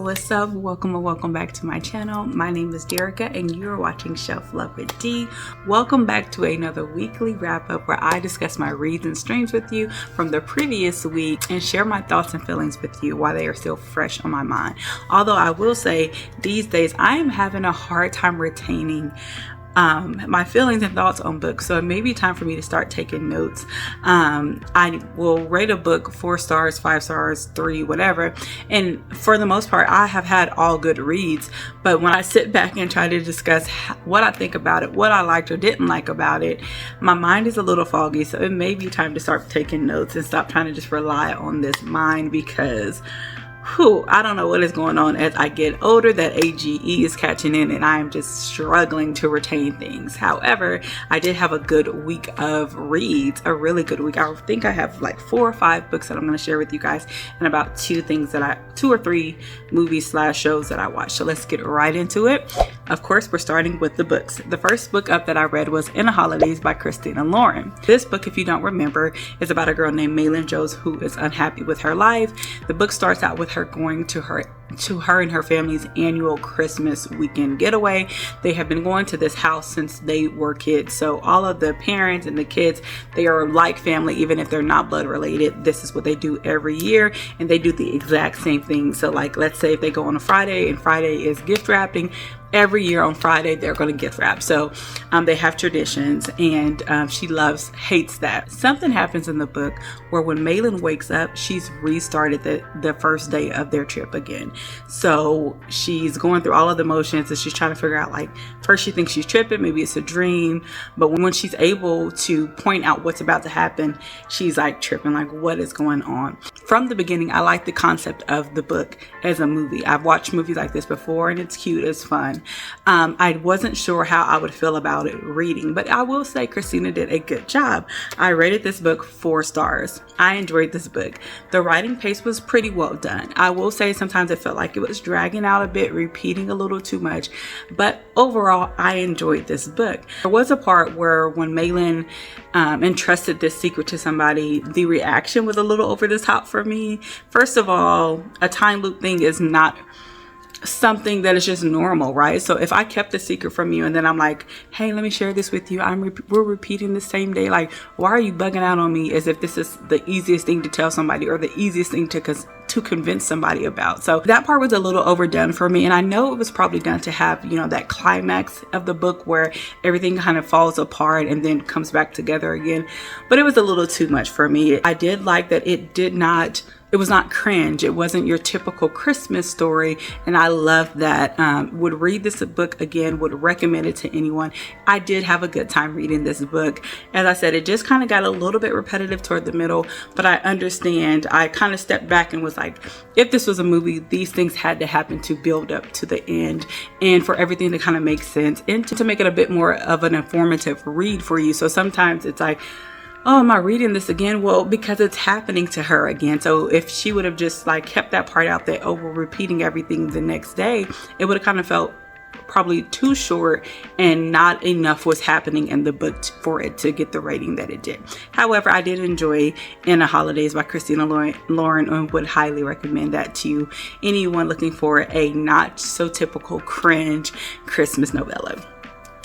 what's up? Welcome and welcome back to my channel. My name is Derica and you're watching Shelf Love with D. Welcome back to another weekly wrap up where I discuss my reads and streams with you from the previous week and share my thoughts and feelings with you while they are still fresh on my mind. Although I will say these days I am having a hard time retaining my feelings and thoughts on books, so it may be time for me to start taking notes. I will rate a book 4 stars, 5 stars, 3, whatever, and for the most part I have had all good reads, but when I sit back and try to discuss what I think about it, what I liked or didn't like about it, my mind is a little foggy, so it may be time to start taking notes and stop trying to just rely on this mind, because I don't know what is going on as I get older. That AGE is catching in and I am just struggling to retain things. However, I did have a good week of reads, a really good week. I think I have like 4 or 5 books that I'm going to share with you guys, and about 2 or 3 movies / shows that I watched. So let's get right into it. Of course, we're starting with the books. The first book up that I read was In the Holidays by Christina Lauren. This book, if you don't remember, is about a girl named Maylin Jones who is unhappy with her life. The book starts out with her going to her and her family's annual Christmas weekend getaway. They have been going to this house since they were kids, so all of the parents and the kids, they are like family even if they're not blood related. This is what they do every year, and they do the exact same thing. So like, let's say if they go on a Friday and Friday is gift wrapping, every year on Friday they're going to gift wrap. So they have traditions, and she hates that. Something happens in the book where when Maylin wakes up, she's restarted the first day of their trip again. So she's going through all of the motions and she's trying to figure out, like, first she thinks she's tripping, maybe it's a dream, but when she's able to point out what's about to happen, she's like tripping, like what is going on. From the beginning, I like the concept of the book as a movie. I've watched movies like this before and it's cute, it's fun. I wasn't sure how I would feel about it reading, but I will say Christina did a good job. I rated this book 4 stars. I enjoyed this book. The writing pace was pretty well done. I will say sometimes it felt like it was dragging out a bit, repeating a little too much, but overall I enjoyed this book. There was a part where when Maylin entrusted this secret to somebody, the reaction was a little over the top for me. First of all, a time loop thing is not something that is just normal, right? So if I kept the secret from you and then I'm like, hey, let me share this with you, we're repeating the same day, like, why are you bugging out on me as if this is the easiest thing to tell somebody or the easiest thing to convince somebody about? So that part was a little overdone for me, and I know it was probably done to have, you know, that climax of the book where everything kind of falls apart and then comes back together again, but it was a little too much for me. I did like that it was not cringe. It wasn't your typical Christmas story, and I love that. Would read this book again, would recommend it to anyone. I did have a good time reading this book. As I said, it just kind of got a little bit repetitive toward the middle, but I understand. I kind of stepped back and was like, if this was a movie, these things had to happen to build up to the end and for everything to kind of make sense and to make it a bit more of an informative read for you. So sometimes it's like, oh, am I reading this again? Well, because it's happening to her again. So if she would have just like kept that part out that, oh, we're repeating everything the next day, it would have kind of felt probably too short and not enough was happening in the book for it to get the rating that it did. However, I did enjoy In the Holidays by Christina Lauren and would highly recommend that to anyone looking for a not so typical cringe Christmas novella.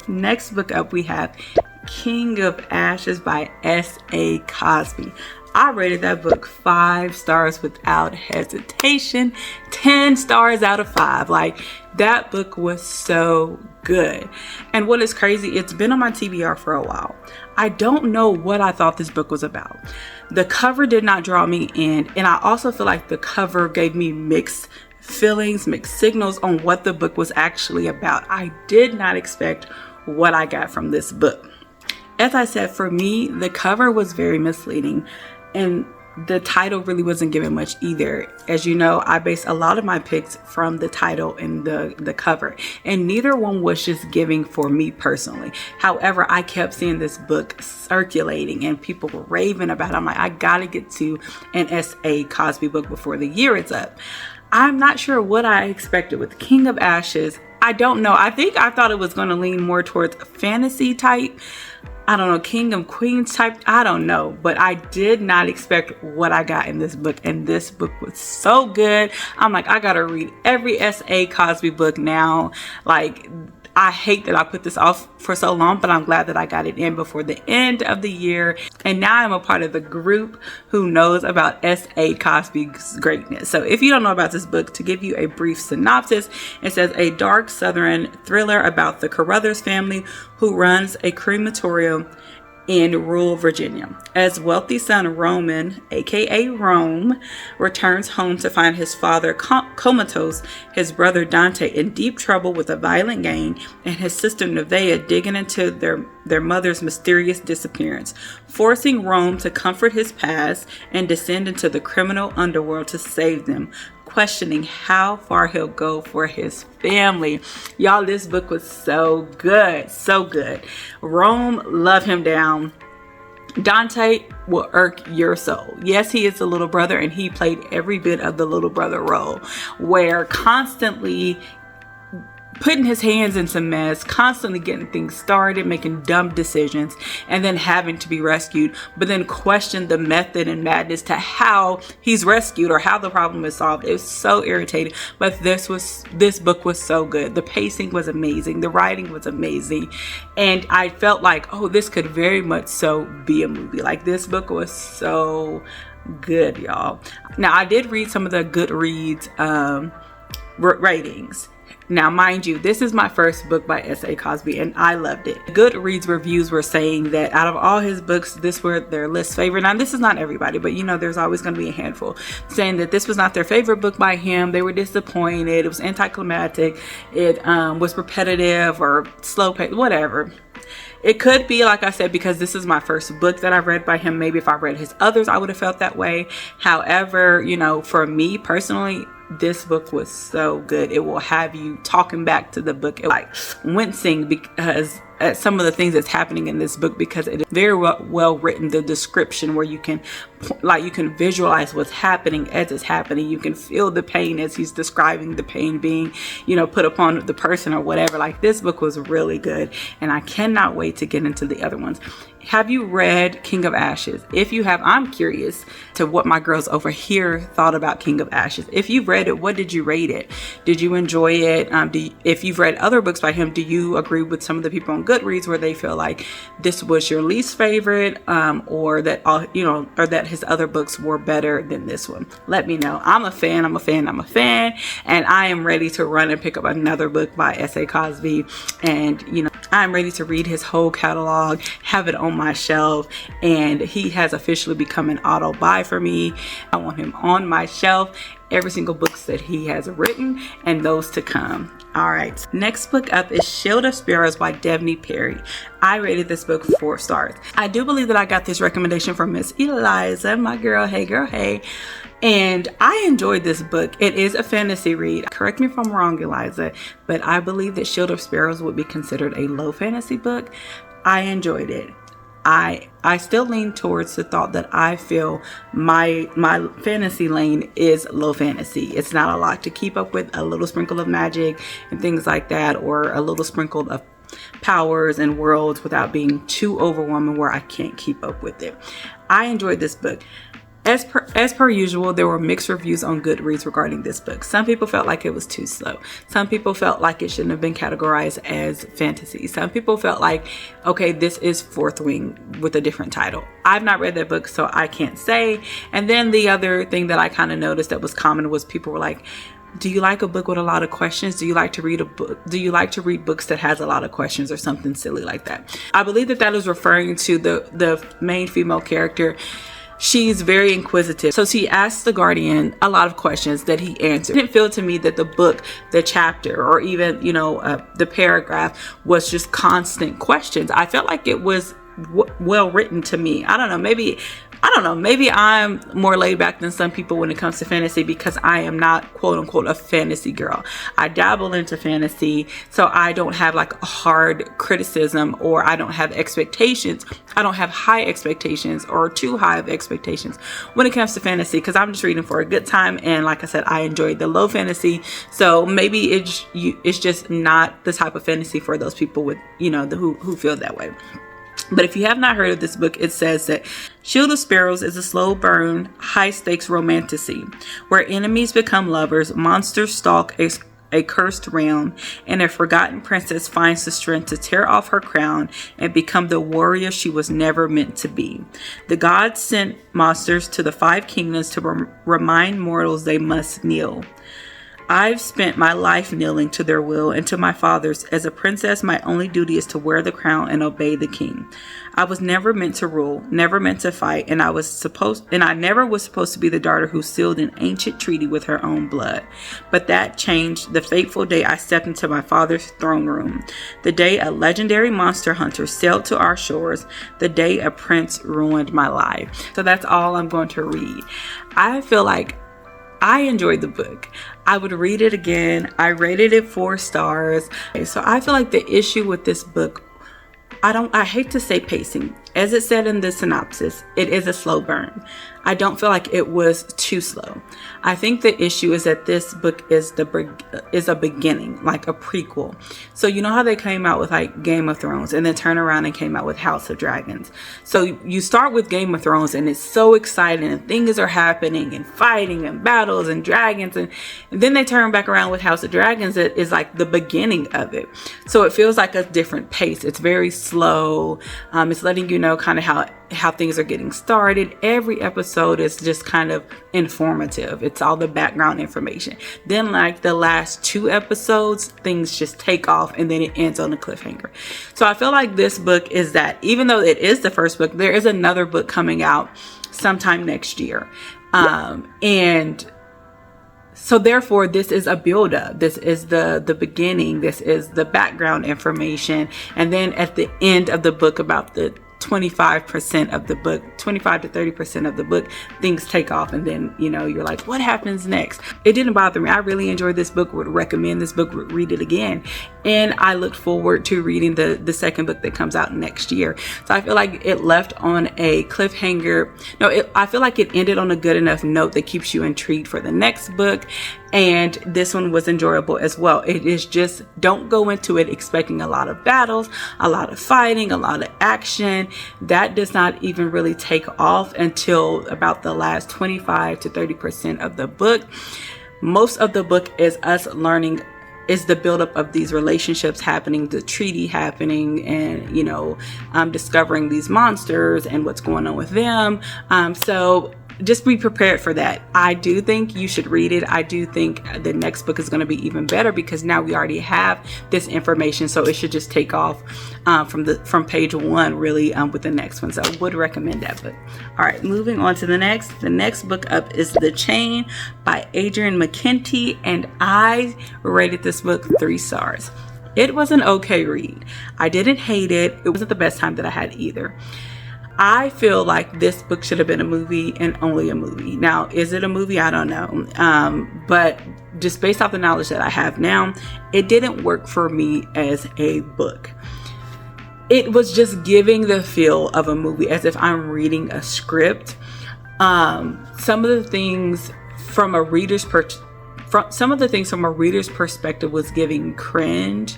Next book up, we have King of Ashes by S.A. Cosby. I rated that book 5 stars without hesitation, 10 stars out of 5. Like, that book was so good. And what is crazy, it's been on my TBR for a while. I don't know what I thought this book was about. The cover did not draw me in, and I also feel like the cover gave me mixed feelings, mixed signals on what the book was actually about. I did not expect what I got from this book. As I said, for me, the cover was very misleading, and the title really wasn't giving much either. As you know, I base a lot of my picks from the title and the cover, and neither one was just giving for me personally. However, I kept seeing this book circulating and people were raving about it. I'm like, I gotta get to an S.A. Cosby book before the year is up. I'm not sure what I expected with King of Ashes. I don't know. I think I thought it was going to lean more towards fantasy type. I don't know, king of queens type, I don't know, but I did not expect what I got in this book, and this book was so good. I'm like, I gotta read every S.A. Cosby book now. Like, I hate that I put this off for so long, but I'm glad that I got it in before the end of the year. And now I'm a part of the group who knows about S.A. Cosby's greatness. So if you don't know about this book, to give you a brief synopsis, it says a dark Southern thriller about the Carruthers family who runs a crematorium in rural Virginia. As wealthy son Roman, aka Rome, returns home to find his father comatose, his brother Dante in deep trouble with a violent gang, and his sister Nevaeh digging into their mother's mysterious disappearance, forcing Rome to comfort his past and descend into the criminal underworld to save them, questioning how far he'll go for his family. Y'all, this book was so good, so good. Rome, love him down. Dante will irk your soul. Yes, he is the little brother, and he played every bit of the little brother role, where constantly putting his hands in some mess, constantly getting things started, making dumb decisions, and then having to be rescued, but then question the method and madness to how he's rescued or how the problem is solved. It was so irritating, but this book was so good. The pacing was amazing. The writing was amazing. And I felt like, oh, this could very much so be a movie. Like, this book was so good, y'all. Now, I did read some of the Goodreads ratings. Now, mind you, this is my first book by S.A. Cosby, and I loved it. Goodreads reviews were saying that out of all his books, this were their least favorite. Now, this is not everybody, but you know, there's always going to be a handful saying that this was not their favorite book by him. They were disappointed. It was anticlimactic. It was repetitive or slow paced, whatever. It could be, like I said, because this is my first book that I've read by him. Maybe if I read his others, I would have felt that way. However, you know, for me personally, this book was so good. It will have you talking back to the book, like wincing because at some of the things that's happening in this book, because it is very well written. The description where you can visualize what's happening as it's happening. You can feel the pain as he's describing the pain being, you know, put upon the person or whatever. Like, this book was really good, and I cannot wait to get into the other ones. Have you read King of Ashes? If you have, I'm curious to what my girls over here thought about King of Ashes. If you've read it, what did you rate it? Did you enjoy it? If you've read other books by him, do you agree with some of the people on Goodreads where they feel like this was your least favorite, or that or that his other books were better than this one? Let me know. I'm a fan, and I am ready to run and pick up another book by S.A. Cosby, and you know, I'm ready to read his whole catalog, have it on my shelf, and he has officially become an auto buy for me. I want him on my shelf, every single books that he has written and those to come. All right, next book up is Shield of Sparrows by Devney Perry. I rated this book 4 stars. I do believe that I got this recommendation from Miss Eliza, my girl. Hey girl, hey. And I enjoyed this book. It is a fantasy read. Correct me if I'm wrong, Eliza, but I believe that Shield of Sparrows would be considered a low fantasy book. I enjoyed it. I still lean towards the thought that I feel my fantasy lane is low fantasy. It's not a lot to keep up with, a little sprinkle of magic and things like that, or a little sprinkle of powers and worlds without being too overwhelming where I can't keep up with it. I enjoyed this book. As per usual, there were mixed reviews on Goodreads regarding this book. Some people felt like it was too slow. Some people felt like it shouldn't have been categorized as fantasy. Some people felt like, okay, this is Fourth Wing with a different title. I've not read that book, so I can't say. And then the other thing that I kind of noticed that was common was people were like, do you like a book with a lot of questions? Do you like to read a book? Do you like to read books that has a lot of questions, or something silly like that? I believe that is referring to the main female character. She's very inquisitive. So she asked the Guardian a lot of questions that he answered. It didn't feel to me that the book, the chapter, or even, the paragraph was just constant questions. I felt like it was well written to me. I don't know. Maybe I'm more laid back than some people when it comes to fantasy, because I am not quote unquote a fantasy girl. I dabble into fantasy, so I don't have like a hard criticism, or I don't have expectations. I don't have high expectations or too high of expectations when it comes to fantasy, because I'm just reading for a good time. And like I said, I enjoyed the low fantasy. So maybe it's just not the type of fantasy for those people with, who feel that way. But if you have not heard of this book, it says that Shield of Sparrows is a slow burn, high stakes romantasy where enemies become lovers, monsters stalk a cursed realm, and a forgotten princess finds the strength to tear off her crown and become the warrior she was never meant to be. The gods sent monsters to the 5 kingdoms to remind mortals they must kneel. I've spent my life kneeling to their will and to my father's. As a princess, my only duty is to wear the crown and obey the king. I was never meant to rule, never meant to fight, and I never was supposed to be the daughter who sealed an ancient treaty with her own blood. But that changed the fateful day I stepped into my father's throne room. The day a legendary monster hunter sailed to our shores. The day a prince ruined my life. So that's all I'm going to read. I feel like I enjoyed the book. I would read it again. I rated it 4 stars. So I feel like the issue with this book, I hate to say pacing. As it said in the synopsis, it is a slow burn. I don't feel like it was too slow. I think the issue is that this book is a beginning, like a prequel. So you know how they came out with like Game of Thrones and then turn around and came out with House of Dragons. So you start with Game of Thrones and it's so exciting and things are happening and fighting and battles and dragons, and then they turn back around with House of Dragons. It is like the beginning of it. So it feels like a different pace. It's very slow. It's letting you know kind of how things are getting started. Every episode is just kind of informative. It's all the background information. Then like the last 2 episodes, things just take off and then it ends on a cliffhanger. So I feel like this book is that, even though it is the first book, there is another book coming out sometime next year. And so therefore, this is a build-up. This is the beginning. This is the background information. And then at the end of the book, about the 25% of the book, 25 to 30% of the book, things take off, and then you're like, what happens next? It didn't bother me. I really enjoyed this book, would recommend this book, would read it again, and I look forward to reading the second book that comes out next year. So I feel like it left on a cliffhanger. I feel like it ended on a good enough note that keeps you intrigued for the next book, and this one was enjoyable as well. It is just, don't go into it expecting a lot of battles, a lot of fighting, a lot of action. That does not even really take off until about the last 25 to 30% of the book. Most of the book is us learning, is the buildup of these relationships happening, the treaty happening, and discovering these monsters and what's going on with them. So just be prepared for that. I do think you should read it. I do think the next book is going to be even better because now we already have this information, so it should just take off from page 1 really with the next one. So I would recommend that book. All right, moving on to the next. The next book up is The Chain by Adrian McKenty, and I rated this book 3 stars. It was an okay read. I didn't hate it. It wasn't the best time that I had either. I feel like this book should have been a movie and only a movie. Now, is it a movie? I don't know. But just based off the knowledge that I have now, it didn't work for me as a book. It was just giving the feel of a movie, as if I'm reading a script. Some of the things from a reader's perspective was giving cringe,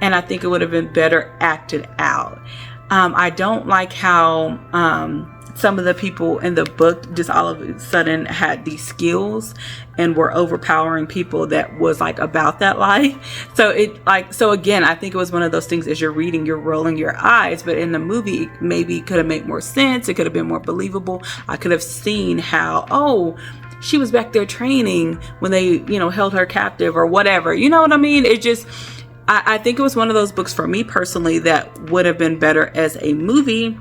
and I think it would have been better acted out. I don't like how some of the people in the book just all of a sudden had these skills and were overpowering people that was like about that life. So again, I think it was one of those things, as you're reading, you're rolling your eyes, but in the movie, maybe it could have made more sense. It could have been more believable. I could have seen how, she was back there training when they, held her captive or whatever. You know what I mean? It just, I think it was one of those books for me personally that would have been better as a movie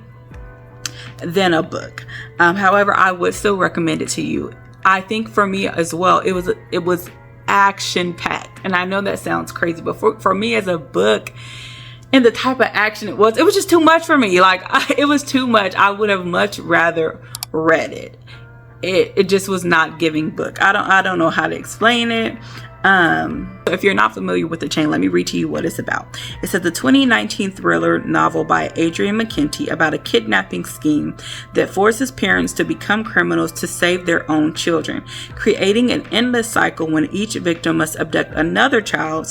than a book. However, I would still recommend it to you. I think for me as well, it was action packed, and I know that sounds crazy, but for me as a book and the type of action it was just too much for me. It was too much. I would have much rather read it. It just was not giving book. I don't know how to explain it. If you're not familiar with The Chain, let me read to you what it's about. It says the 2019 thriller novel by Adrian McKenty about a kidnapping scheme that forces parents to become criminals to save their own children, creating an endless cycle when each victim must abduct another child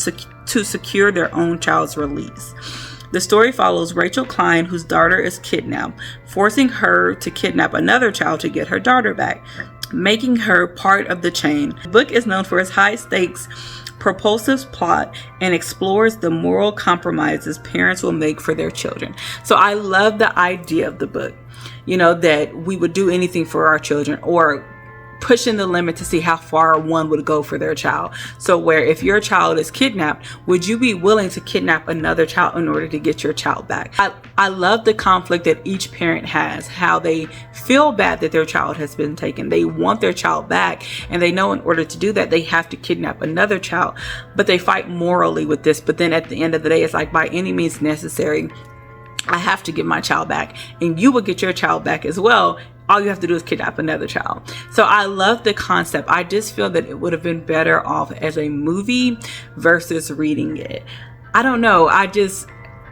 to secure their own child's release. The story follows Rachel Klein, whose daughter is kidnapped, forcing her to kidnap another child to get her daughter back, making her part of the chain. The book is known for its high-stakes, propulsive plot and explores the moral compromises parents will make for their children. So I love the idea of the book, that we would do anything for our children, or pushing the limit to see how far one would go for their child. So where if your child is kidnapped, would you be willing to kidnap another child in order to get your child back? I love the conflict that each parent has, how they feel bad that their child has been taken. They want their child back, and they know in order to do that, they have to kidnap another child, but they fight morally with this. But then at the end of the day, it's like, by any means necessary, I have to get my child back, and you will get your child back as well. All you have to do is kidnap another child. So I love the concept. I just feel that it would have been better off as a movie versus reading it. I don't know.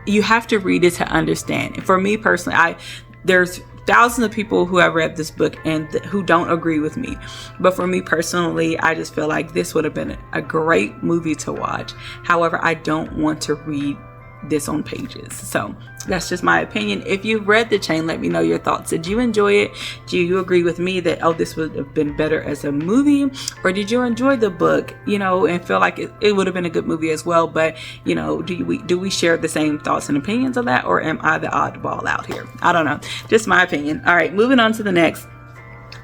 You have to read it to understand. And for me personally, there's thousands of people who have read this book and who don't agree with me. But for me personally, I just feel like this would have been a great movie to watch. However, I don't want to read this on pages. So that's just my opinion. If you've read The Chain, let me know your thoughts. Did you enjoy it? Do you agree with me that, this would have been better as a movie? Or did you enjoy the book, and feel like it would have been a good movie as well? But, do we share the same thoughts and opinions of that? Or am I the oddball out here? I don't know. Just my opinion. All right, moving on to the next.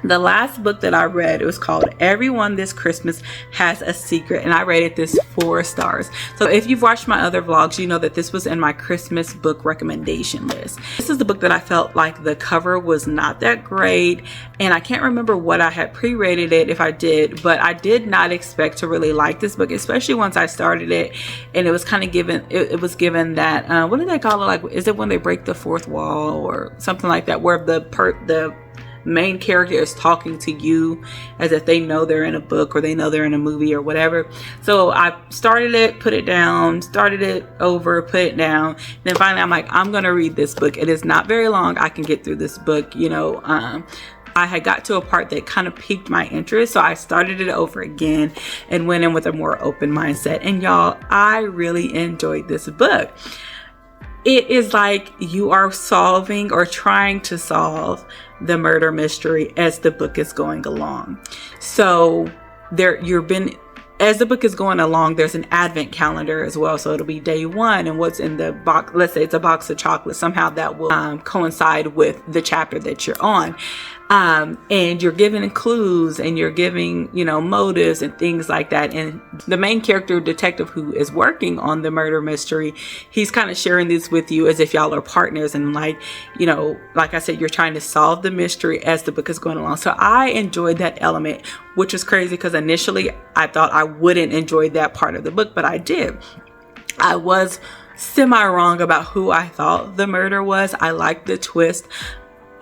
The last book that I read, it was called Everyone This Christmas Has a Secret, and I rated this 4 stars. So if you've watched my other vlogs, you know that this was in my Christmas book recommendation list. This is the book that I felt like the cover was not that great, and I can't remember what I had pre-rated it, if I did, but I did not expect to really like this book, especially once I started it, and it was kind of given, it was given that, what do they call it? Like, is it when they break the fourth wall or something like that, where the main character is talking to you as if they know they're in a book or they know they're in a movie or whatever. So I started it, put it down, started it over, put it down. Then finally I'm like, I'm gonna read this book. It is not very long. I can get through this book. I had got to a part that kind of piqued my interest, so I started it over again and went in with a more open mindset. And y'all, I really enjoyed this book. It is like you are solving or trying to solve the murder mystery as the book is going along. So as the book is going along, there's an advent calendar as well. So it'll be day 1, and what's in the box, let's say it's a box of chocolate, somehow that will coincide with the chapter that you're on. And you're giving clues, and you're giving, motives and things like that. And the main character, detective, who is working on the murder mystery, he's kind of sharing this with you as if y'all are partners. And like I said, you're trying to solve the mystery as the book is going along. So I enjoyed that element, which was crazy because initially I thought I wouldn't enjoy that part of the book, but I did. I was semi-wrong about who I thought the murder was. I liked the twist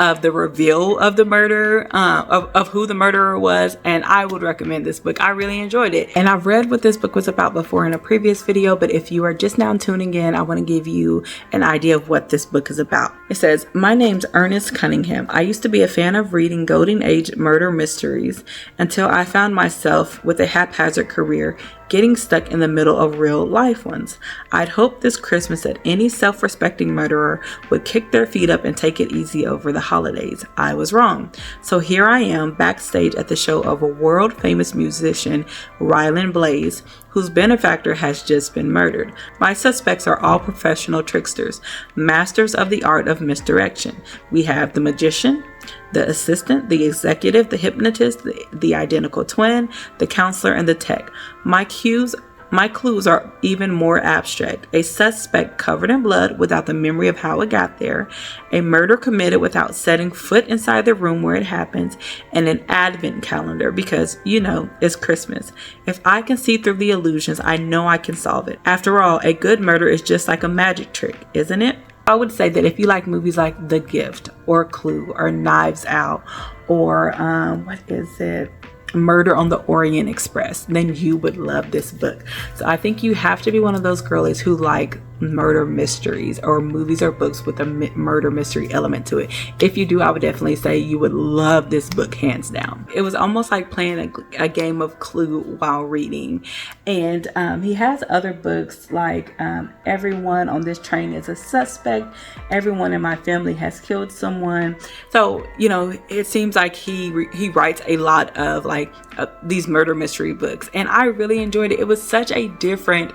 of the reveal of the murder, of who the murderer was, and I would recommend this book. I really enjoyed it, and I've read what this book was about before in a previous video, but if you are just now tuning in, I want to give you an idea of what this book is about. It says, my name's Ernest Cunningham. I used to be a fan of reading golden age murder mysteries until I found myself with a haphazard career getting stuck in the middle of real life ones. I'd hoped this Christmas that any self-respecting murderer would kick their feet up and take it easy over the holidays. I was wrong. So here I am backstage at the show of a world-famous musician, Ryland Blaze, whose benefactor has just been murdered. My suspects are all professional tricksters, masters of the art of misdirection. We have the magician, the assistant, the executive, the hypnotist, the identical twin, the counselor, and the tech. My clues are even more abstract. A suspect covered in blood without the memory of how it got there, a murder committed without setting foot inside the room where it happens, and an advent calendar because, it's Christmas. If I can see through the illusions, I know I can solve it. After all, a good murder is just like a magic trick, isn't it? I would say that if you like movies like The Gift or Clue or Knives Out or what is it? Murder on the Orient Express, then you would love this book. So I think you have to be one of those girlies who like murder mysteries or movies or books with a murder mystery element to it. If you do, I would definitely say you would love this book, hands down. It was almost like playing a game of Clue while reading. And he has other books like Everyone on This Train is a Suspect, Everyone in My Family Has Killed Someone. So, you know, it seems like he writes a lot of like these murder mystery books, and I really enjoyed it. It was such a different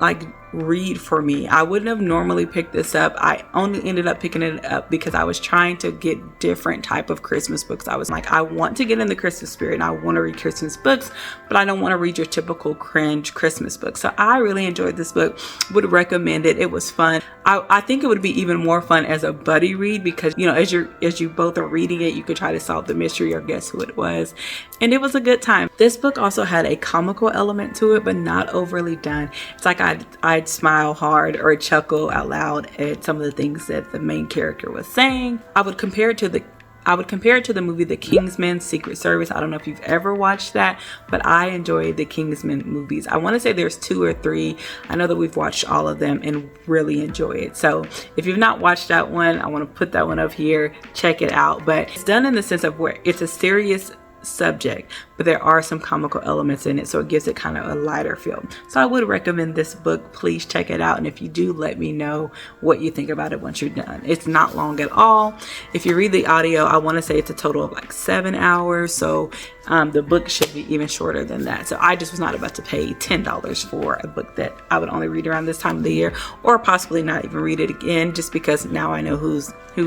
like read for me. I wouldn't have normally picked this up. I only ended up picking it up because I was trying to get different type of Christmas books. I was like, I want to get in the Christmas spirit and I want to read Christmas books, but I don't want to read your typical cringe Christmas book. So I really enjoyed this book, would recommend it. It was fun. I think it would be even more fun as a buddy read because, you know, as you both are reading it, you could try to solve the mystery or guess who it was. And it was a good time. This book also had a comical element to it, but not overly done. It's like I'd smile hard or chuckle out loud at some of the things that the main character was saying. I would compare it to the movie The Kingsman: Secret Service. I don't know if you've ever watched that, but I enjoyed the Kingsman movies. I want to say there's 2 or 3. I know that we've watched all of them and really enjoy it. So if you've not watched that one, I want to put that one up here. Check it out. But it's done in the sense of where it's a serious subject, but there are some comical elements in it, so it gives it kind of a lighter feel. So I would recommend this book. Please check it out, and if you do, let me know what you think about it once you're done. It's not long at all. If you read the audio, I want to say it's a total of like 7 hours, so the book should be even shorter than that. So I just was not about to pay $10 for a book that I would only read around this time of the year, or possibly not even read it again, just because now I know who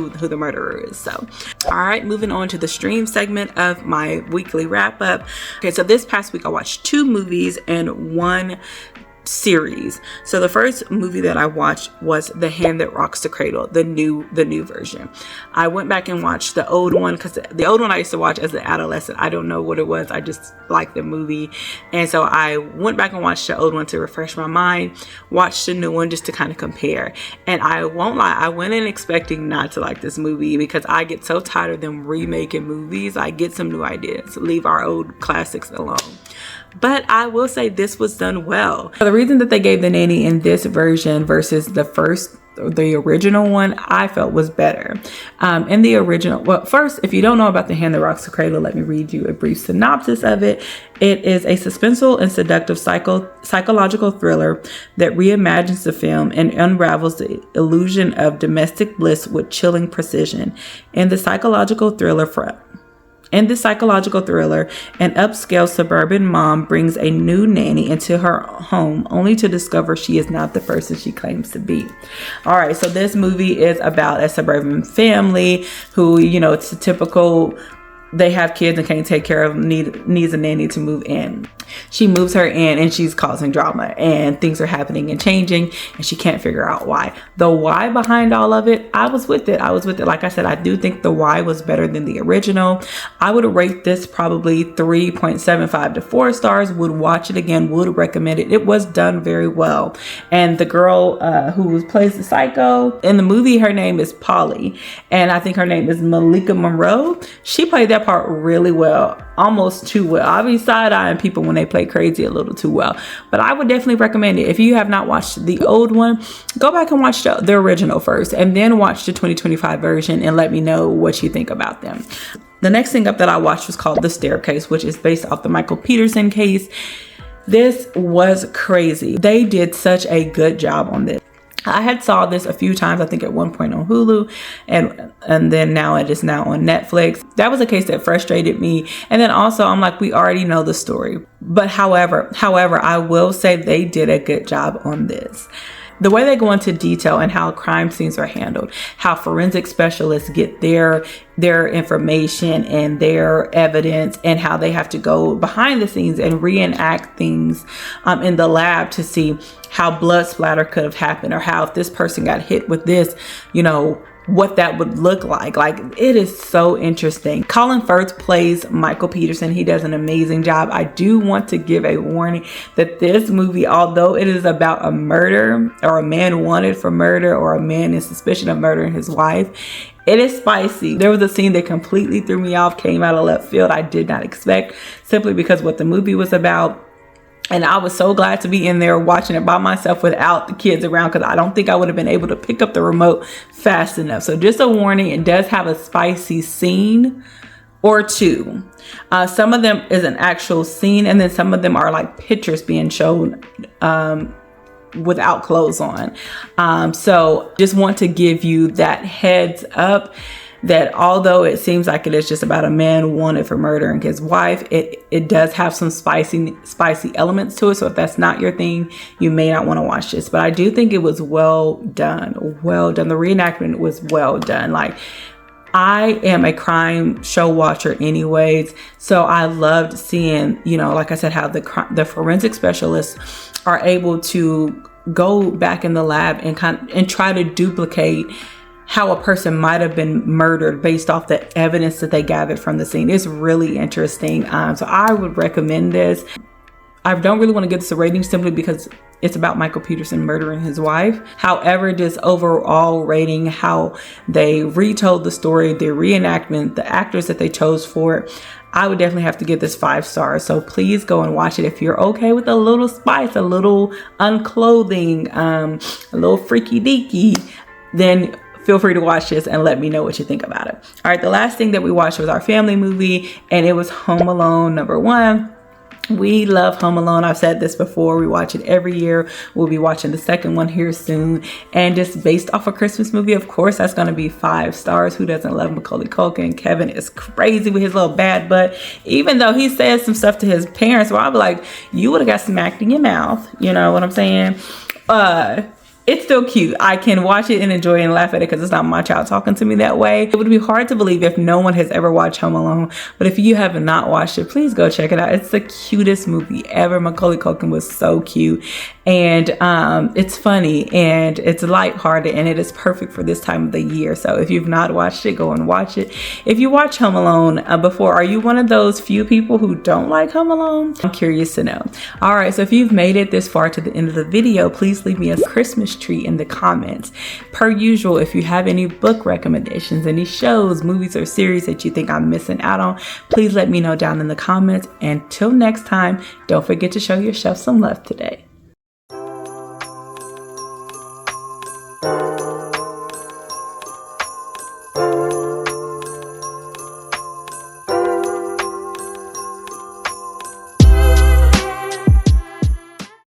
the murderer is. So all right, moving on to the stream segment of my weekly wrap up. Okay, so this past week I watched 2 movies and 1 series. So the first movie that I watched was The Hand That Rocks the Cradle, the new version. I went back and watched the old one because the old one I used to watch as an adolescent. I don't know what it was. I just liked the movie. And so I went back and watched the old one to refresh my mind, watched the new one just to kind of compare. And I won't lie, I went in expecting not to like this movie because I get so tired of them remaking movies. I get some new ideas, leave our old classics alone. But I will say this was done well. The reason that they gave the nanny in this version versus the original one, I felt was better. In the original, well, first, if you don't know about The Hand That Rocks the Cradle, let me read you a brief synopsis of it. It is a suspenseful and seductive psychological thriller that reimagines the film and unravels the illusion of domestic bliss with chilling precision. In the psychological thriller, an upscale suburban mom brings a new nanny into her home only to discover she is not the person she claims to be. All right, so this movie is about a suburban family who, you know, it's a typical, they have kids and can't take care of them, needs a nanny to move in. She moves her in and she's causing drama and things are happening and changing and she can't figure out why. The why behind all of it, I was with it. Like I said, I do think the why was better than the original. I would rate this probably 3.75 to 4 stars, would watch it again, would recommend it. It was done very well. And the girl who plays the psycho in the movie, her name is Polly. And I think her name is Malika Monroe. She played that part really well, almost too well. I'll be side-eyeing people when they play crazy a little too well, but I would definitely recommend it. If you have not watched the old one, go back and watch the original first and then watch the 2025 version and let me know what you think about them. The next thing up that I watched was called The Staircase, which is based off the Michael Peterson case. This was crazy. They did such a good job on this. I had saw this a few times, I think at one point on Hulu, and then now it is now on Netflix. That was a case that frustrated me. And then also I'm like, we already know the story. But however, I will say they did a good job on this. The way they go into detail and how crime scenes are handled, how forensic specialists get their information and their evidence, and how they have to go behind the scenes and reenact things in the lab to see how blood splatter could have happened, or how if this person got hit with this, you know, what that would look like. Like, it is so interesting. Colin Firth plays Michael Peterson. He does an amazing job. I do want to give a warning that this movie, although it is about a murder, or a man wanted for murder, or a man in suspicion of murdering his wife, it is spicy. There was a scene that completely threw me off, came out of left field. I did not expect, simply because what the movie was about. And I was so glad to be in there watching it by myself without the kids around, because I don't think I would have been able to pick up the remote fast enough. So just a warning, it does have a spicy scene or two. Some of them is an actual scene, and then some of them are like pictures being shown without clothes on. So just want to give you that heads up, that although it seems like it is just about a man wanted for murdering his wife, it does have some spicy elements to it. So if that's not your thing, you may not want to watch this. But I do think it was well done. Well done. The reenactment was well done. Like, I am a crime show watcher anyways, so I loved seeing, you know, like I said, how the forensic specialists are able to go back in the lab and try to duplicate how a person might have been murdered based off the evidence that they gathered from the scene. It's really interesting. So I would recommend this. I don't really want to give this a rating simply because it's about Michael Peterson murdering his wife. However, just overall rating, how they retold the story, the reenactment, the actors that they chose for it, I would definitely have to give this 5 stars. So please go and watch it if you're okay with a little spice, a little unclothing, a little freaky deaky, then feel free to watch this and let me know what you think about it. All right, the last thing that we watched was our family movie, and it was Home Alone #1. We love Home Alone. I've said this before. We watch it every year. We'll be watching the second one here soon. And just based off a Christmas movie, of course, that's going to be 5 stars. Who doesn't love Macaulay Culkin? Kevin is crazy with his little bad butt. Even though he says some stuff to his parents, where I'll be like, you would have got smacked in your mouth. You know what I'm saying? It's still cute. I can watch it and enjoy it and laugh at it because it's not my child talking to me that way. It would be hard to believe if no one has ever watched Home Alone. But if you have not watched it, please go check it out. It's the cutest movie ever. Macaulay Culkin was so cute. And it's funny and it's lighthearted, and it is perfect for this time of the year. So if you've not watched it, go and watch it. If you watch Home Alone before, are you one of those few people who don't like Home Alone? I'm curious to know. All right, so if you've made it this far to the end of the video, please leave me a Christmas tree in the comments. Per usual, if you have any book recommendations, any shows, movies, or series that you think I'm missing out on, please let me know down in the comments. Until next time, don't forget to show yourself some love today.